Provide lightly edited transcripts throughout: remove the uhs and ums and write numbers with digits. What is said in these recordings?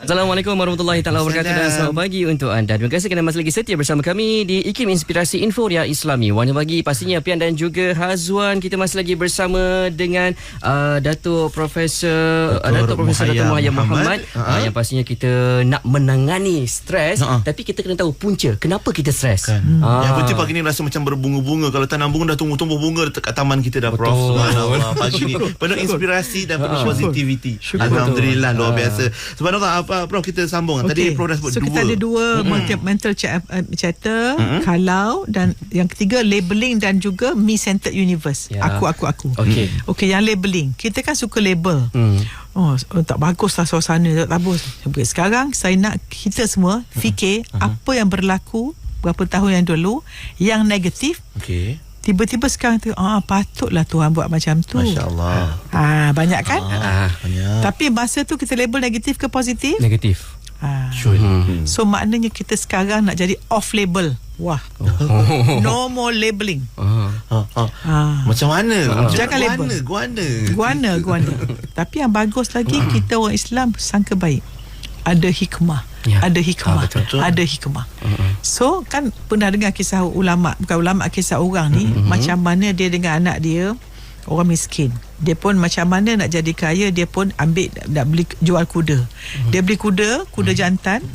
Assalamualaikum warahmatullahi taala wabarakatuh dan selamat pagi untuk anda. Terima kasih kerana masih lagi setia bersama kami di Iklim Inspirasi Inforia Islami. Warna pagi pastinya Pian dan juga Hazwan. Kita masih lagi bersama dengan Datuk Profesor Datuk Muhayyam Muhammad yang pastinya kita nak menangani stres, tapi kita kena tahu punca kenapa kita stres. Kan. Yang penting pagi ni rasa macam berbunga-bunga. Kalau tanam bunga dah tumbuh bunga dekat taman kita dah, Prof. Subhanallah. Pagi ni penuh inspirasi dan penuh positivity. Alhamdulillah, luar biasa. Subhanallah. Prof, kita sambung. Tadi Prof dah sebut dua. Kita ada dua mental chapter, kalau, dan yang ketiga labeling dan juga me-centered universe. Aku. Okey, yang labeling. Kita kan suka label. Tak baguslah suasana, tak bagus. Sekarang saya nak kita semua fikir apa yang berlaku berapa tahun yang dulu yang negatif. Okey. Tiba-tiba sekarang tu patutlah Tuhan buat macam tu. Masya-Allah. Banyak kan? Banyak. Tapi masa tu kita label negatif ke positif? Negatif. So maknanya kita sekarang nak jadi off label. Wah. No more labeling. Macam mana? Jangan label. Guana. Tapi yang bagus lagi, kita orang Islam sangka baik. Ada hikmah. Ada hikmah. So kan pernah dengar kisah ulama, bukan ulama, kisah orang ni, macam mana dia dengan anak dia orang miskin. Dia pun macam mana nak jadi kaya, dia pun nak beli, jual kuda. Dia beli kuda jantan.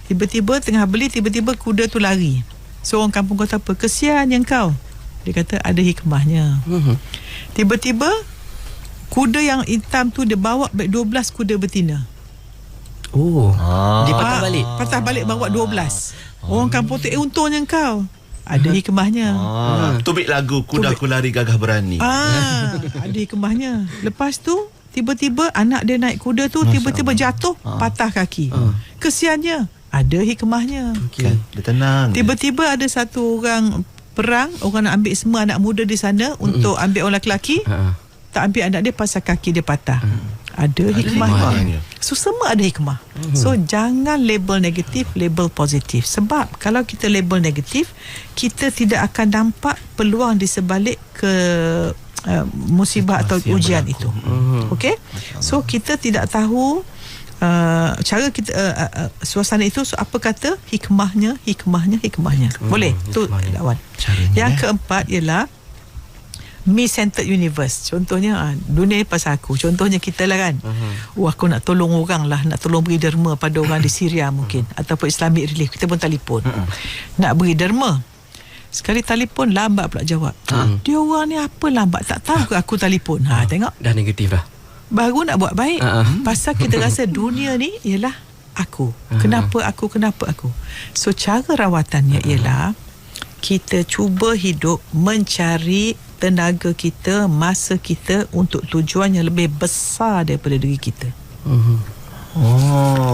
Tiba-tiba tengah beli, tiba-tiba kuda tu lari. So orang kampung kata apa? Kesian yang kau. Dia kata ada hikmahnya. Tiba-tiba kuda yang hitam tu dia bawa 12 kuda betina. Dia patah balik bawa 12. Orang kampung tu untungnya kau. Ada hikmahnya. Tubik lagu kudaku lari gagah berani. Ada hikmahnya. Lepas tu tiba-tiba anak dia naik kuda tu, tiba-tiba jatuh, patah kaki. Kesiannya. Ada hikmahnya. Dia tenang. Tiba-tiba ada satu orang perang, orang nak ambil semua anak muda di sana untuk ambil orang lelaki. Tak ambil anak dia pasal kaki dia patah. Ada hikmahnya. So semua ada hikmah. So jangan label negatif, label positif. Sebab kalau kita label negatif, kita tidak akan nampak peluang di sebalik ke musibah atau ujian itu. Okey? So kita tidak tahu cara kita suasana itu. So apa kata hikmahnya. Boleh? Tu lawan. Yang keempat ialah me-centered universe. Contohnya dunia pasal aku. Contohnya kita lah kan. Aku nak tolong orang lah, nak tolong beri derma pada orang di Syria mungkin, ataupun Islamic Relief. Kita pun telefon nak beri derma. Sekali telefon lambat pula jawab. Dia orang ni apa lambat, tak tahu ke aku telefon. Tengok dah negatif lah. Baru nak buat baik. Pasal kita rasa dunia ni ialah aku. Kenapa aku. So cara rawatannya ialah kita cuba hidup mencari tenaga kita, masa kita untuk tujuan yang lebih besar daripada diri kita.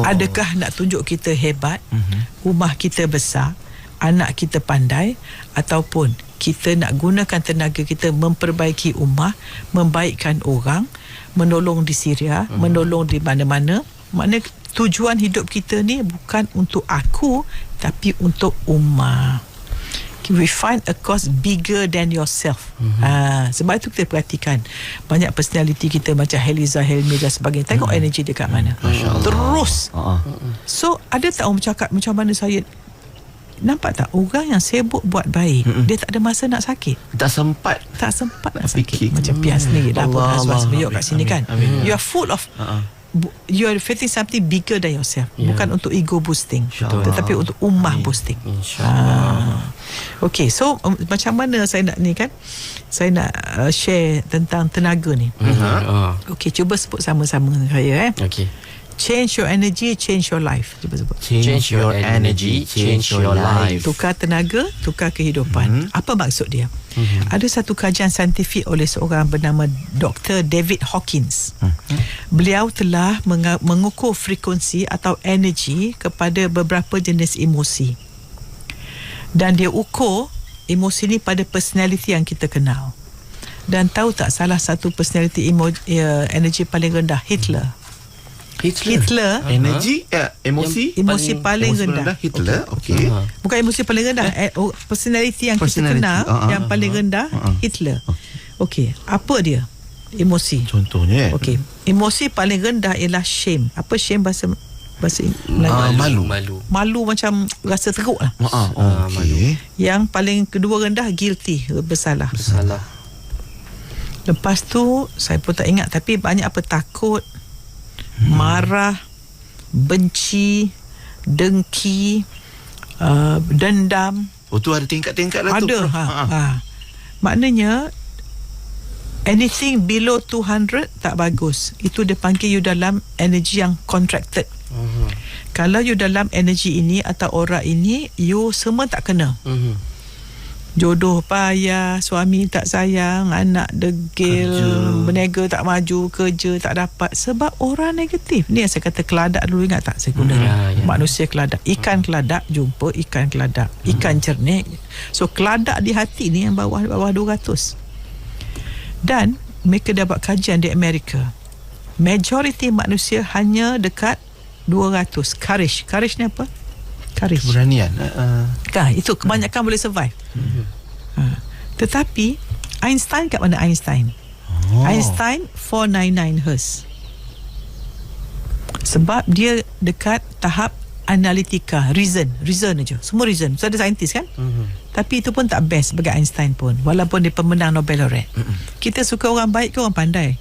Adakah nak tunjuk kita hebat, rumah kita besar, anak kita pandai, ataupun kita nak gunakan tenaga kita memperbaiki ummah, membaikkan orang, menolong di Syria, menolong di mana-mana. Maknanya tujuan hidup kita ni bukan untuk aku, tapi untuk ummah. We find a cause bigger than yourself. Sebab itu kita perhatikan banyak personality kita macam Heliza, Helmi dan sebagainya. Tengok energi dia kat mana. Terus. So ada tak orang bercakap macam mana saya. Nampak tak orang yang sibuk buat baik, dia tak ada masa nak sakit. Tak sempat nak sakit. Macam Pian sendiri dah pun Hazwan sebuyuk kat sini kan. You are full of you are facing something bigger than yourself. Bukan untuk ego boosting, tetapi untuk ummah boosting. Okay, so macam mana saya nak ni kan, saya nak share tentang tenaga ni. Okay, cuba sebut sama-sama dengan saya. Okay. Change your energy, change your life. Cuba sebut. Change your energy, change your life. Tukar tenaga, tukar kehidupan. Apa maksud dia? Ada satu kajian saintifik oleh seorang bernama Dr. David Hawkins. Beliau telah mengukur frekuensi atau energi kepada beberapa jenis emosi. Dan dia ukur emosi ni pada personality yang kita kenal. Dan tahu tak salah satu personality energi paling rendah? Hitler. Energi, emosi paling rendah. Hitler, okey. Bukan emosi paling rendah, personality yang kita kenal yang paling rendah, Hitler. Okey, apa dia? Emosi. Contohnya. Okey, emosi paling rendah ialah shame. Apa shame bahasa bahasa Melayu? Malu macam rasa teruk lah. Okey. Yang paling kedua rendah guilty, bersalah. Lepas tu saya pun tak ingat, tapi banyak apa, takut, marah, benci, dengki, dendam. Tu ada tingkat-tingkat dah tu. Ada. Maknanya anything below 200 tak bagus. Itu dia panggil you dalam energy yang contracted. Kalau you dalam energy ini atau aura ini, you semua tak kena. Jodoh payah, suami tak sayang, anak degil, berniaga tak maju, kerja tak dapat, sebab orang negatif. Ni yang saya kata keladak dulu, ingat tak saya guna manusia keladak. Ikan keladak jumpa ikan keladak, ikan cernik. So keladak di hati ni yang bawah 200. Dan mereka dah buat kajian di Amerika, majoriti manusia hanya dekat 200. Courage ni apa? Courage, keberanian. Itu kebanyakan boleh survive. Tetapi Einstein kat mana Einstein? Einstein 499 Hz. Sebab dia dekat tahap analitika, reason aja. Semua reason. So ada saintis kan? Tapi itu pun tak best bagi Einstein pun, walaupun dia pemenang Nobel laureate. Kita suka orang baik ke orang pandai?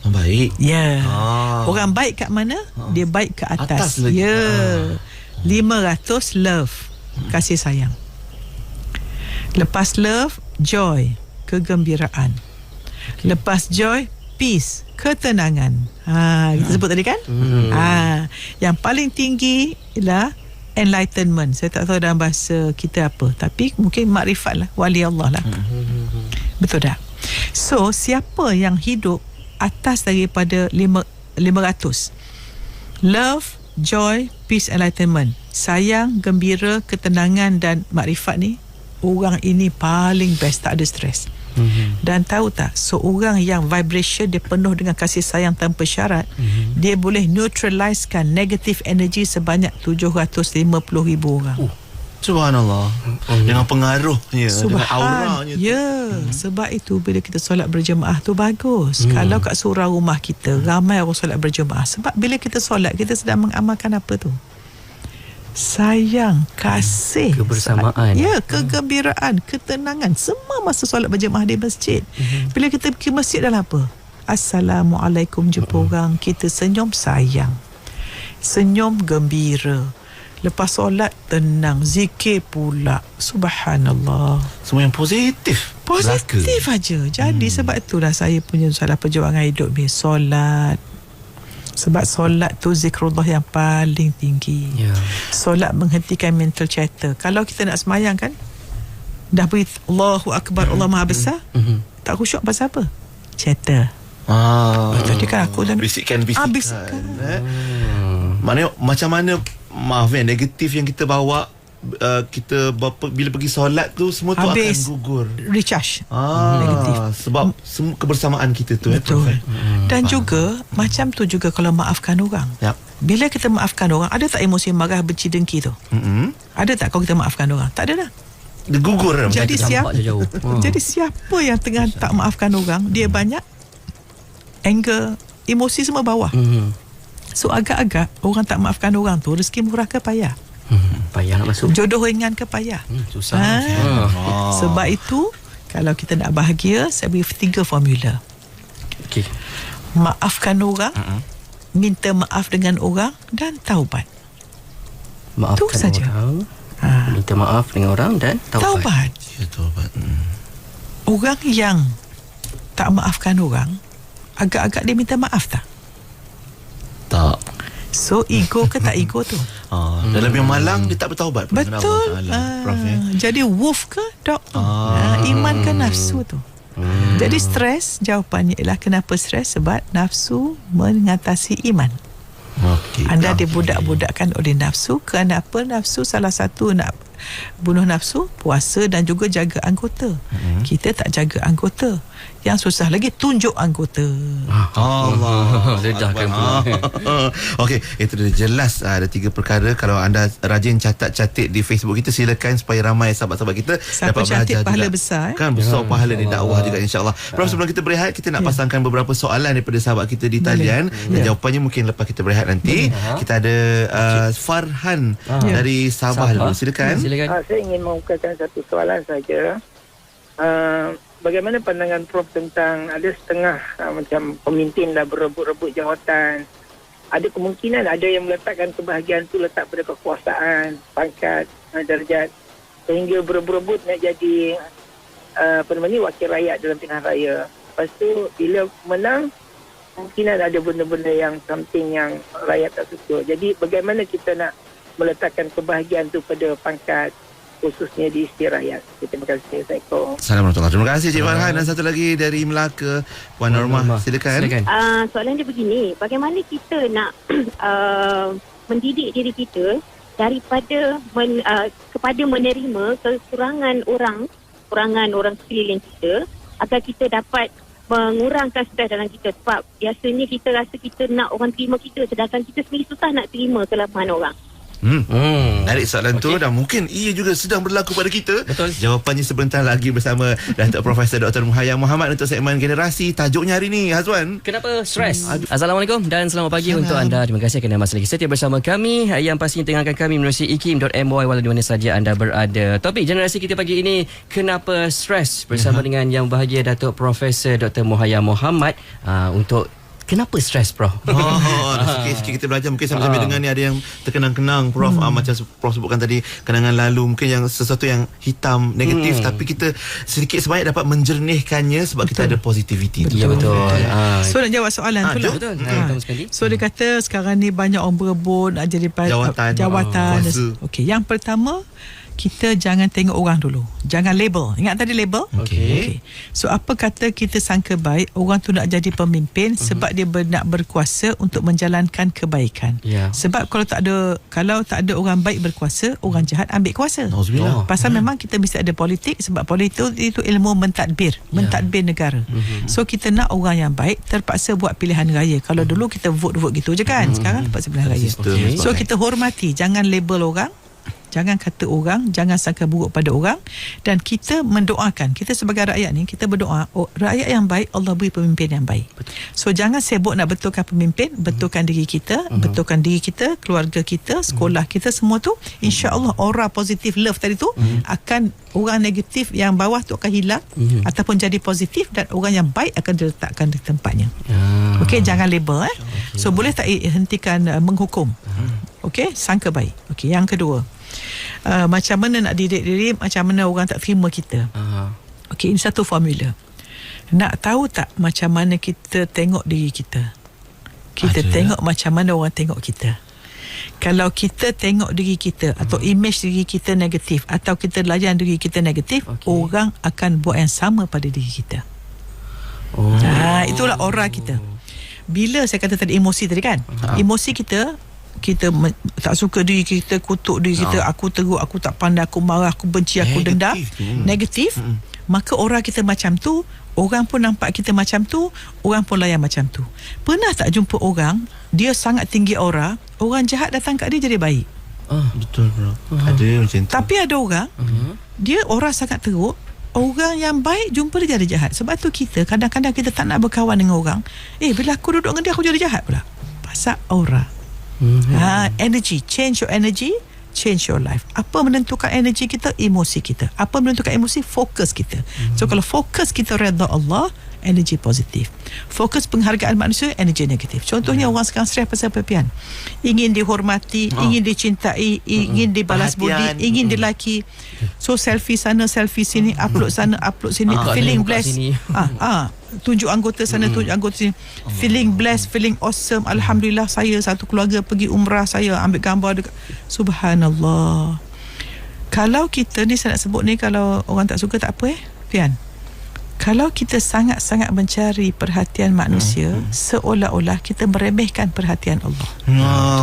Orang baik. Orang baik kat mana? Dia baik ke atas. 500 love, kasih sayang. Lepas love, joy, kegembiraan. Lepas joy, peace, ketenangan. Kita sebut tadi kan? Yang paling tinggi ialah enlightenment. Saya tak tahu dalam bahasa kita apa, tapi mungkin makrifat lah, wali Allah lah. Betul tak? So siapa yang hidup atas daripada 500, love, joy, peace, enlightenment, sayang, gembira, ketenangan dan makrifat ni, orang ini paling best, tak ada stres. Dan tahu tak, seorang yang vibration dia penuh dengan kasih sayang tanpa syarat, dia boleh neutralizekan negative energy sebanyak 750,000 orang. Subhanallah. Dengan pengaruhnya, dengan auranya. Sebab itu bila kita solat berjemaah tu bagus. Kalau kat surau rumah kita ramai orang solat berjemaah, sebab bila kita solat, kita sedang mengamalkan apa tu? Sayang, kasih, kebersamaan, kegembiraan, ketenangan, semua masa solat berjemaah di masjid. Bila kita pergi masjid dalam apa? Assalamualaikum, jumpa orang, kita senyum sayang, senyum gembira. Lepas solat tenang, zikir pula. Subhanallah. Semua yang positif aja. Jadi sebab itulah saya punya salah perjuangan hidup ni, solat. Sebab solat tu zikrullah yang paling tinggi. Solat menghentikan mental chatter. Kalau kita nak semayang kan, dah beri Allahu Akbar, Allah Maha Besar, tak khusyuk pasal apa? Chatter. Tadi kan aku bisikan. Maknanya macam mana, maaf negatif yang kita bawa, kita bila pergi solat tu semua tu habis, akan gugur, recharge negatif. Sebab semua kebersamaan kita tu. Betul. Dan juga macam tu juga kalau maafkan orang. Bila kita maafkan orang, ada tak emosi marah, benci, dengki tu? Ada tak kalau kita maafkan orang? Tak ada dah. Dia gugur. Jadi siapa yang tengah tak maafkan orang, dia banyak anger, emosi semua bawah. So agak-agak orang tak maafkan orang tu, rezeki murah ke payah? Payah nak masuk. Jodoh ringan ke payah? Susah. Sebab itu kalau kita nak bahagia, saya beri 3 formula. Maafkan orang, minta maaf dengan orang, dan taubat. Maafkan saja. Minta maaf dengan orang dan taubat. Taubat. Orang yang tak maafkan orang, agak-agak dia minta maaf tak? Tak. So ego ke tak ego tu? Dalam yang malang dia tak bertaubat. Betul. Jadi wolf ke dog tu? Iman ke nafsu tu? Jadi stres, jawapannya ialah kenapa stres? Sebab nafsu mengatasi iman. Anda dibudak-budakkan oleh nafsu. Kenapa nafsu? Salah satu nak bunuh nafsu, puasa dan juga jaga anggota. Kita tak jaga anggota. Yang susah lagi tunjuk anggota. Allah. Dedahkan pula. Okey, itu dah jelas. Ada 3 perkara. Kalau anda rajin catat-catat di Facebook kita, silakan supaya ramai sahabat-sahabat kita Siapa dapat belajar cantik pahala juga. besar, Kan besar pahala di dakwah juga, insya-Allah. Prof, sebelum kita berehat, kita nak pasangkan beberapa soalan daripada sahabat kita di talian dan jawapannya mungkin lepas kita berehat nanti. Kita ada Farhan dari Sabah dulu. Silakan. Saya ingin mengukakan satu soalan saja. Bagaimana pandangan Prof tentang ada setengah macam pemimpin dah berebut-rebut jawatan. Ada kemungkinan ada yang meletakkan kebahagiaan tu letak pada kekuasaan, pangkat, darjat, sehingga berebut-rebut nak jadi wakil rakyat dalam pilihan raya. Lepas tu bila menang, kemungkinan ada benda-benda yang something yang rakyat tak suka. Jadi bagaimana kita nak meletakkan kebahagiaan tu pada pangkat, khususnya di isti rakyat. Terima kasih. Assalamualaikum. Assalamualaikum. Terima kasih Cik Farhan. Dan satu lagi dari Melaka, Puan Normah. Silakan. Soalan dia begini, bagaimana kita nak mendidik diri kita daripada kepada menerima kekurangan orang sekeliling kita, agar kita dapat mengurangkan stres dalam kita. Sebab biasanya kita rasa kita nak orang terima kita, sedangkan kita sendiri susah nak terima kelemahan orang. Menarik soalan tu, dan mungkin ia juga sedang berlaku pada kita. Betul. Jawapannya sebentar lagi bersama Datuk Profesor Dr. Muhayya Muhammad untuk segmen Generasi. Tajuknya hari ni, Hazwan, kenapa stres? Assalamualaikum dan selamat pagi untuk anda. Terima kasih kerana masih lagi setia bersama kami, yang pastinya tengahkan kami melalui ikim.my walau di mana saja anda berada. Topik generasi kita pagi ini, kenapa stres, bersama dengan yang bahagia Datuk Profesor Dr. Muhayya Muhammad untuk kenapa stres, Prof? Sikit-sikit kita belajar. Mungkin sambil-sambil dengar ni ada yang terkenang-kenang, Prof. Macam Prof sebutkan tadi, kenangan lalu, mungkin yang sesuatu yang hitam, negatif, tapi kita sedikit sebanyak dapat menjernihkannya sebab kita ada positivity. Ya, betul. So nak jawab soalan tu lah. Betul. So dia kata sekarang ni banyak orang berebut nak jadi jawatan. Okey, yang pertama, kita jangan tengok orang dulu. Jangan label. Ingat tadi label? Okey. So apa kata kita sangka baik orang tu nak jadi pemimpin sebab dia nak berkuasa untuk menjalankan kebaikan. Sebab kalau tak ada orang baik berkuasa, orang jahat ambil kuasa. Pasal memang kita mesti ada politik, sebab politik itu ilmu mentadbir negara. So kita nak orang yang baik, terpaksa buat pilihan raya. Kalau dulu kita vote gitu je kan. Sekarang terpaksa pilihan raya. So kita hormati, jangan label orang, jangan kata orang, jangan sangka buruk pada orang, dan kita mendoakan. Kita sebagai rakyat ni, kita berdoa, rakyat yang baik, Allah beri pemimpin yang baik. So jangan sibuk nak betulkan pemimpin, betulkan diri kita, keluarga kita, sekolah kita, semua tu insya-Allah aura positif love tadi tu akan, orang negatif yang bawah tu akan hilang ataupun jadi positif, dan orang yang baik akan diletakkan di tempatnya. Okey, jangan label So boleh tak hentikan menghukum. Okey, sangka baik. Okey, yang kedua, macam mana nak didik diri, macam mana orang tak terima kita. Okey, ini satu formula. Nak tahu tak macam mana kita tengok diri kita? Kita tengok macam mana orang tengok kita. Kalau kita tengok diri kita atau image diri kita negatif, atau kita layan diri kita negatif, orang akan buat yang sama pada diri kita. Itulah aura kita. Bila saya kata tadi emosi tadi kan, emosi kita tak suka diri kita, kutuk diri kita, aku teruk, aku tak pandai, aku marah, aku benci, aku dendam, negatif, maka aura kita macam tu, orang pun nampak kita macam tu, orang pun layan macam tu. Pernah tak jumpa orang, dia sangat tinggi aura, orang jahat datang kat dia jadi baik? Betul, bro. Ada macam tu. Tapi ada orang, dia aura sangat teruk, orang yang baik jumpa dia jadi jahat. Sebab tu kita kadang-kadang kita tak nak berkawan dengan orang. Bila aku duduk dengan dia, aku jadi jahat pula. Pasal aura. Energy, change your energy, change your life. Apa menentukan energi kita? Emosi kita. Apa menentukan emosi? Fokus kita. So kalau fokus kita redha Allah, energi positif. Fokus penghargaan manusia, energi negatif. Contohnya orang sekarang stres pasal pepian, ingin dihormati, ingin dicintai, ingin dibalas budi, ingin dilaki. So selfie sana, selfie sini, upload sana, upload sini, feeling blessed. Tunjuk anggota sana, tunjuk anggota sini, feeling blessed, feeling awesome. Alhamdulillah, saya satu keluarga pergi umrah, saya ambil gambar dekat. Subhanallah. Kalau kita ni, saya nak sebut ni, kalau orang tak suka tak apa, Fian, Kalau kita sangat-sangat mencari perhatian manusia, seolah-olah kita meremehkan perhatian Allah.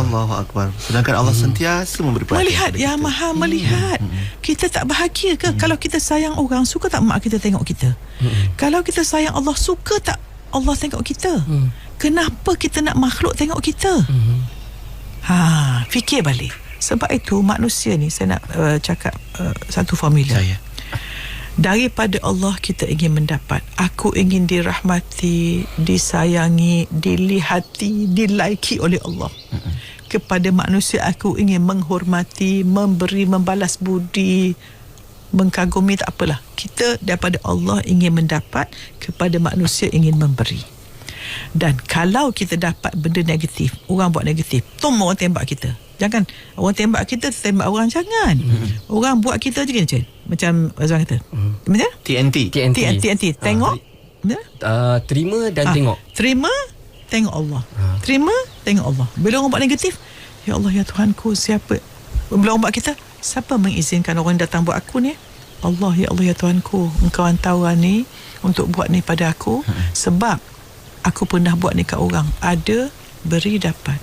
Allahu Akbar. Sedangkan Allah sentiasa memberi perhatian. Melihat, Yang Maha melihat. Kita tak bahagia ke kalau kita sayang orang, suka tak mak kita tengok kita? Kalau kita sayang Allah, suka tak Allah tengok kita? Kenapa kita nak makhluk tengok kita? Fikir balik. Sebab itu manusia ni, saya nak cakap satu formula. Daripada Allah kita ingin mendapat. Aku ingin dirahmati, disayangi, dilihati, dilaiki oleh Allah. Kepada manusia aku ingin menghormati, memberi, membalas budi, mengkagumi, tak apalah. Kita daripada Allah ingin mendapat, kepada manusia ingin memberi. Dan kalau kita dapat benda negatif, orang buat negatif, orang tembak kita. Jangan orang tembak kita, tembak orang, jangan. Orang buat kita macam Azwan kata. Macam TNT. Tengok. Terima dan tengok. Terima, tengok Allah. Terima, tengok Allah. Bila orang buat negatif, ya Allah, ya Tuhanku, siapa? Bila orang buat kita, siapa mengizinkan orang datang buat aku ni? Allah, ya Allah, ya Tuhanku, Engkau hantar orang ni untuk buat ni pada aku, sebab aku pernah buat ni kat orang. Ada, beri, dapat.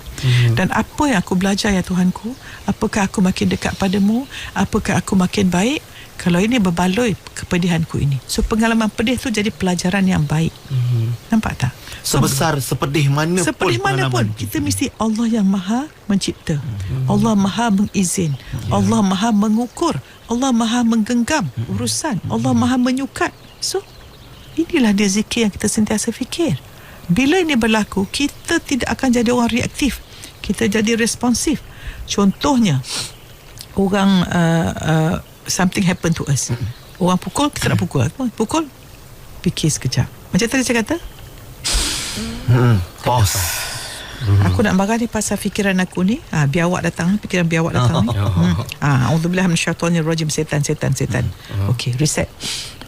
Dan apa yang aku belajar, ya Tuhanku? Apakah aku makin dekat padamu? Apakah aku makin baik? Kalau ini berbaloi kepedihanku ini. So pengalaman pedih tu jadi pelajaran yang baik. Nampak tak? Sebesar, sepedih mana pun kita mesti Allah yang Maha mencipta. Allah Maha mengizin. Allah Maha mengukur. Allah Maha menggenggam urusan. Allah Maha menyukat. So inilah dia zikir yang kita sentiasa fikir. Bila ini berlaku, kita tidak akan jadi orang reaktif. Kita jadi responsif. Contohnya, orang something happen to us. Orang pukul, kita nak pukul. Pukul, fikir sekejap. Macam tadi saya kata, pause. Aku nak marah ni pasal fikiran aku ni. Biawak datang, fikiran biawak datang ni. A'udzubillah minasyaitonirrajim, setan. Okey, reset.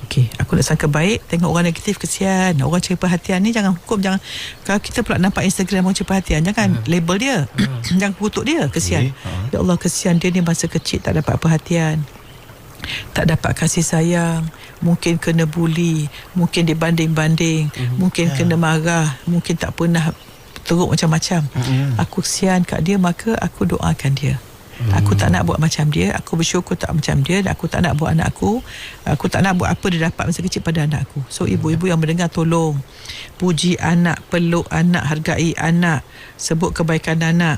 Okey, aku nak sangka baik, tengok orang negatif, kesian. Orang cari perhatian ni jangan hukum, jangan. Kalau kita pula nampak Instagram orang cari perhatian, jangan label dia. Jangan kutuk dia, kesian. Ya Allah, kesian dia ni masa kecil tak dapat perhatian, tak dapat kasih sayang, mungkin kena bully, mungkin dibanding-banding, mungkin kena marah, mungkin tak pernah teruk macam-macam. Aku kesian kat dia, maka aku doakan dia. Aku tak nak buat macam dia. Aku bersyukur tak macam dia. Dan aku tak nak buat anak aku. Aku tak nak buat apa dia dapat masa kecil pada anak aku. So ibu-ibu yang mendengar, tolong puji anak, peluk anak, hargai anak, sebut kebaikan anak,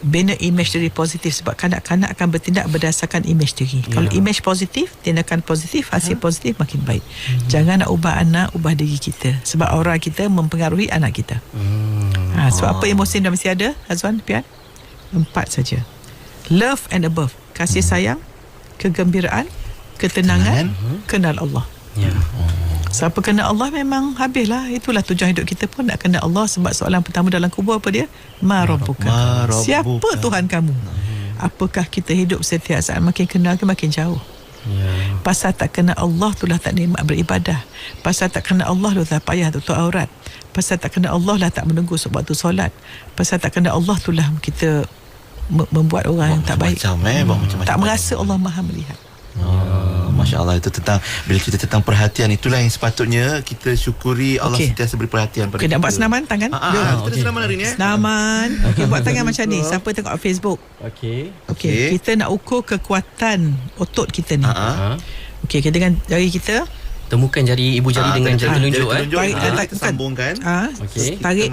bina image diri positif. Sebab kanak-kanak akan bertindak berdasarkan image diri. Kalau image positif, tindakan positif, hasil positif makin baik. Jangan nak ubah anak, ubah diri kita. Sebab aura kita mempengaruhi anak kita. Sebab apa emosi dah mesti ada, Azwan, Pian? 4 saja. Love and above. Kasih sayang, kegembiraan, ketenangan, kenal Allah. Siapa kenal Allah memang habislah. Itulah tujuan hidup kita pun, nak kenal Allah. Sebab soalan pertama dalam kubur apa dia? Ma rabbuka. Siapa Tuhan kamu? Apakah kita hidup setiap saat makin kenal ke makin jauh? Pasal tak kenal Allah itulah tak nikmat beribadah. Pasal tak kenal Allah itulah tak payah tutup aurat. Pasal tak kenal Allah lah tak menunggu waktu solat. Pasal tak kenal Allah itulah kita membuat orang yang tak baik. Tak merasa Allah Maha melihat. Masya Allah, itu tentang, bila kita tentang perhatian, itulah yang sepatutnya kita syukuri. Allah sentiasa beri perhatian pada kita. Nak buat senaman tangan? Kita ada senaman hari ni. Senaman. Buat tangan macam ni. Siapa tengok Facebook? Okey. Kita nak ukur kekuatan otot kita ni. Okey, kita dengan jari kita, temukan jari ibu jari dengan jari telunjuk. Kita sambungkan. Tarik.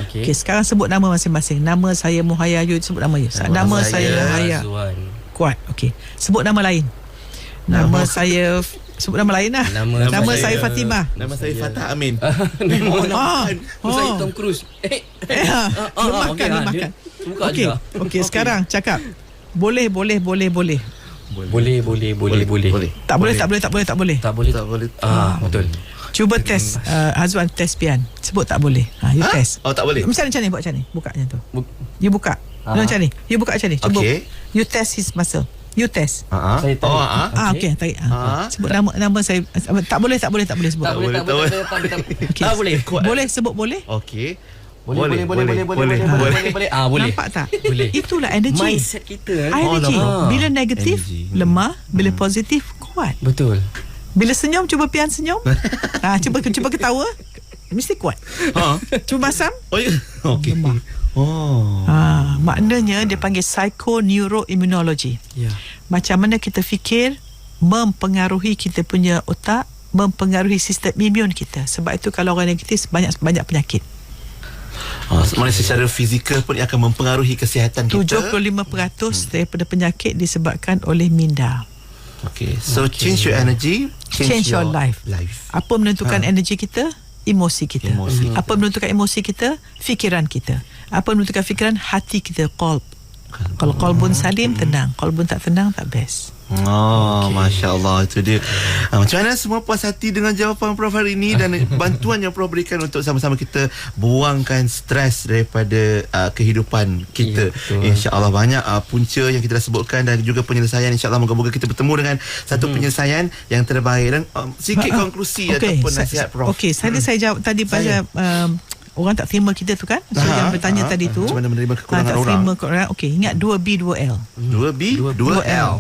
Okey, sekarang sebut nama masing-masing. Nama saya Muhayya, sebut nama dia. Nama saya Muhayya. Kuat. Okey. Sebut nama lain. Nama saya, sebut nama lain lah. Nama saya Fatimah. Nama saya Fatah Amin. Saya Tom Cruise. Lemahkan. Okey, sekarang cakap. Boleh. Boleh. Tak boleh. Betul. Cuba test Azwan, test Pian. Sebut tak boleh. You test. Tak boleh. Macam ni, buat macam ni. Buka macam tu. You buka. Macam ni. You buka macam ni. Cuba. You test his muscle. You test. Saya tarik. Okey, tarik. Sebut nama saya. Tak boleh sebut. Tak boleh. Boleh sebut boleh. Okey. Boleh. Boleh. Nampak tak? Boleh. Itulah energy. Mindset kita. Energy. Bila negatif, lemah. Bila positif, kuat. Betul. Bila senyum, cuba pian senyum. Cuba ketawa. Mesti kuat. Cuba masam. Oh ya. Okey. Maknanya dia panggil psychoneuroimmunology. Macam mana kita fikir mempengaruhi kita punya otak, mempengaruhi sistem imun kita. Sebab itu kalau orang negatif banyak penyakit. Sebenarnya secara fizikal pun akan mempengaruhi kesihatan kita. 75% daripada penyakit disebabkan oleh minda. Okay. So change your energy, change your life. Apa menentukan energi kita? Emosi kita. Apa menentukan emosi kita? Fikiran kita. Apa menentukan fikiran? Hati kita, qalb. Kalau qalbun salim, tenang. Qalbun tak tenang, tak best. Masya Allah, itu dia. Macam mana semua puas hati dengan jawapan Prof hari ini dan bantuan yang Prof berikan untuk sama-sama kita buangkan stres daripada kehidupan kita. InsyaAllah banyak punca yang kita dah sebutkan dan juga penyelesaian. InsyaAllah moga-moga kita bertemu dengan satu penyelesaian yang terbaik. Dan sedikit konklusi ataupun nasihat Prof. Saya jawab tadi pasal orang tak terima kita tu kan. So yang bertanya tadi tu, macam mana menerima kekurangan tak orang. terima kekurangan. Ingat 2B 2L. 2B 2L.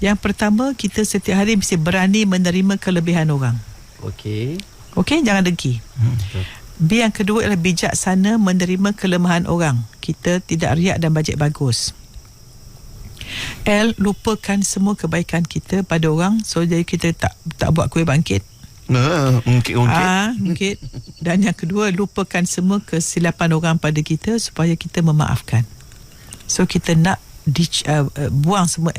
Yang pertama, kita setiap hari mesti berani menerima kelebihan orang. Okey, jangan dengki. B yang kedua adalah bijaksana menerima kelemahan orang. Kita tidak riak dan bajet bagus. L, lupakan semua kebaikan kita pada orang, so jadi kita tak buat kuih bangkit. Mungkin. Dan yang kedua, lupakan semua kesilapan orang pada kita supaya kita memaafkan. So kita nak buang semua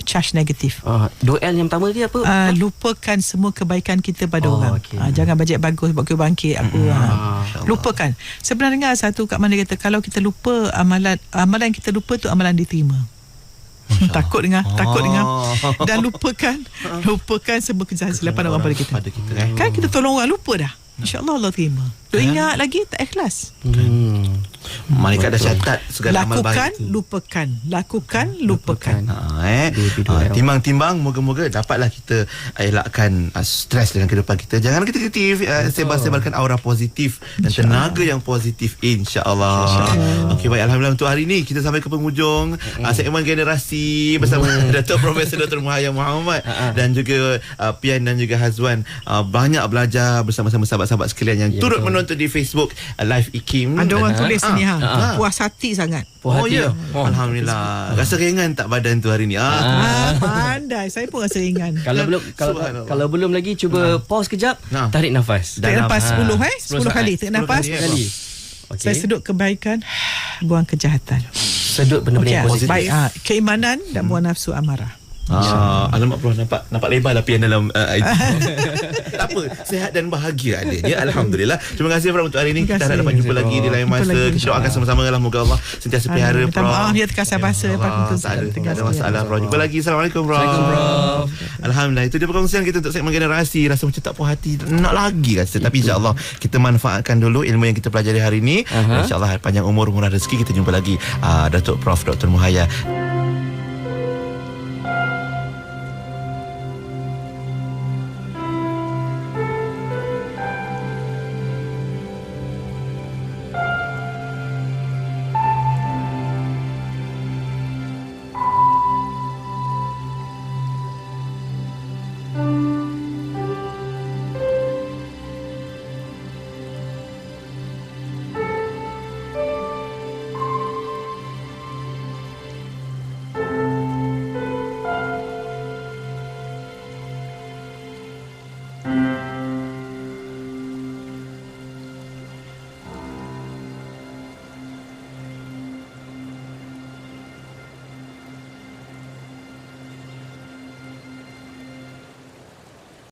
charge negatif. 2L yang pertama dia apa? Lupakan semua kebaikan kita pada orang. Jangan bajet bagus, buat kuih bangkit lupakan. Sebenarnya satu kat mana kata, kalau kita lupa amalan kita lupa tu amalan diterima. Takut dengar. Dan lupakan semua kesilapan orang pada kita. Kan kita tolong orang, lupa dah. InsyaAllah Allah terima. Ingat lagi tak ikhlas. Malaikat dah catat segala amal baik itu. Lakukan, lupakan. Timbang-timbang, moga-moga dapatlah kita elakkan stres dalam kehidupan kita. Jangan kita sebar-sebarkan aura positif dan tenaga yang positif, insya-Allah. Okey, baik, alhamdulillah untuk hari ini kita sampai ke penghujung segmen generasi bersama Datuk Profesor Dr. Muhayya Muhammad dan juga Pian dan juga Hazwan. Banyak belajar bersama-sama sahabat-sahabat sekalian yang turut menonton di Facebook Live IKIM. Ada orang tulis ni puas hati sangat. Alhamdulillah. Rasa ringan tak badan tu hari ni? Pandai. Saya pun rasa ringan. Kalau belum lagi, cuba pause kejap, tarik nafas. Tarik nafas 10 kali. Tarik nafas. Saya sedut kebaikan, buang kejahatan. Sedut benda-benda yang positif. Baik, keimanan dan buang nafsu amarah. Alamak Prof, nampak lebar lah Pian dalam tak apa, sihat dan bahagia adanya. Alhamdulillah. Terima kasih Prof untuk hari ini. Kita harap dapat jumpa lagi di lain masa. Kita doakan sama-sama lah, moga Allah sentiasa pelihara Prof. Maaf dia terkasar bahasa. Tak ada masalah Prof. Jumpa lagi. Assalamualaikum Prof. Alhamdulillah, itu dia perkongsian kita untuk segmen generasi. Rasa macam tak puas hati, nak lagi rasa. Tapi insyaAllah kita manfaatkan dulu ilmu yang kita pelajari hari ini. InsyaAllah panjang umur, murah rezeki. Kita jumpa lagi Datuk Prof Dr. Muhayya.